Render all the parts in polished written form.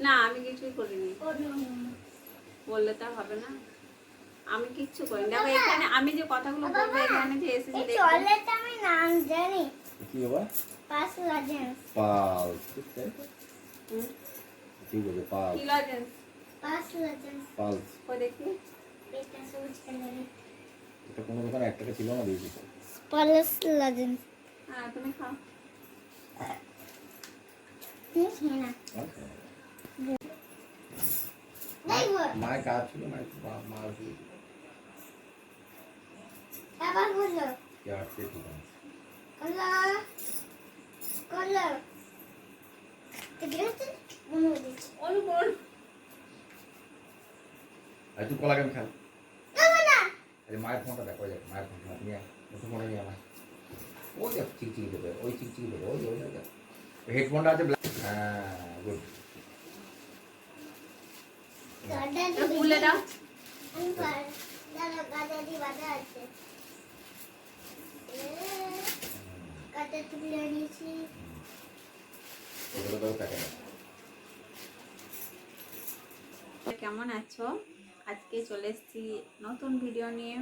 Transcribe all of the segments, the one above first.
না আমি কিছুই করিনি, বললে তা হবে না। আমি কিচ্ছু করিনি। দেখো এখানে আমি যে কথাগুলো বলবো, এখানে যে এসেছি চকলেট আমি নাম জানি। কি বাবা? পাঁচ লজেন্স। পালস। ঠিক আছে পালস। কি লজেন্স? পাঁচ লজেন্স। পালস। ও দেখি। এটা সবুজ কালারের। এটা কোনো দোকানে 1 টাকা ছিল না, দিয়েছি তো। Pulse lozenges. হ্যাঁ তুমি খাও। খেয়ে না। মায়ের কাজ ছিল, মা আবার বলো। কি আসছে ঠিক আছে। কলা কলা দেখতে মনে হচ্ছে ওই বল। আর তুই কলা কেন খাও? না আরে মায়ের ফোনটা দেখো, ওই দেখ মায়ের ফোনটা নিয়ে নতুন ফোনে নিয়ে আমার ওই দেখ চিকচিকি দেবে, ওই চিকচিকি দেবে, ওই ওই দেখ হেডফোনটা আছে ব্ল্যাক। হ্যাঁ গুড। গাডালি খুলে দাও। আমি পার দাদা গাডালি বাঁধা আছে কাটা তুলে নিয়েছি। ওগুলো তো প্যাকেট আছে। কেমন আছো? আজকে চলে এসেছি নতুন ভিডিও নিয়ে।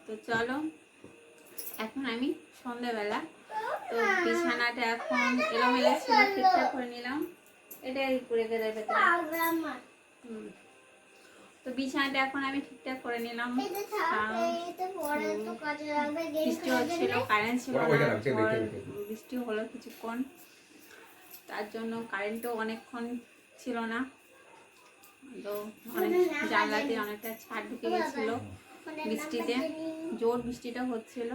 তো চলো, এখন আমি সন্ধ্যাবেলা, তো বিছানাটা এখন এলোমেলো ছিল, ঠিকঠাক করে নিলাম। এটাই করে দেবে ভেতরে। তো বিছানাটা এখন আমি ঠিকঠাক করে নিলাম। বৃষ্টি হচ্ছিল, কারেন্ট ছিল না, বৃষ্টি হলো কিছুক্ষণ, তার জন্য কারেন্টও অনেকক্ষণ ছিল না। তো অনেক জানলাতে অনেকটা ছাদ ঢুকে গেছিলো বৃষ্টিতে, জোর বৃষ্টিটা হচ্ছিল।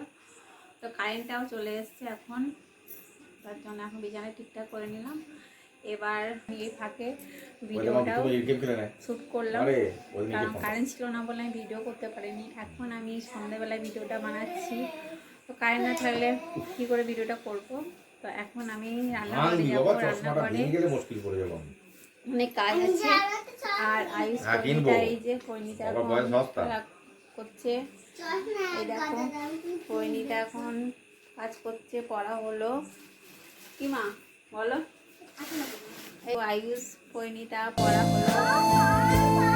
তো কারেন্টটাও চলে এসছে এখন, তার জন্য এখন বিছানা ঠিকঠাক করে নিলাম। এবার এই ফাঁকে ভিডিওটাও শ্যুট করলাম, কারণ কারেন্ট ছিল না বলে আমি ভিডিও করতে পারিনি। এখন আমি সন্ধ্যাবেলায় ভিডিওটা বানাচ্ছি, তো কারেন্ট না থাকলে কী করে ভিডিওটা করব। তো এখন আমি রান্নাঘরে যাবো, রান্নাঘরে অনেক কাজ আছে। আর আয়ুষ পরিণীতা, এই যে পরিণীতা এখন করছে, এই দেখো পরিণীতা এখন কাজ করছে, পড়া হলো। কি মা বলো? আয়ুষ পরিণীতা পড়া হলো।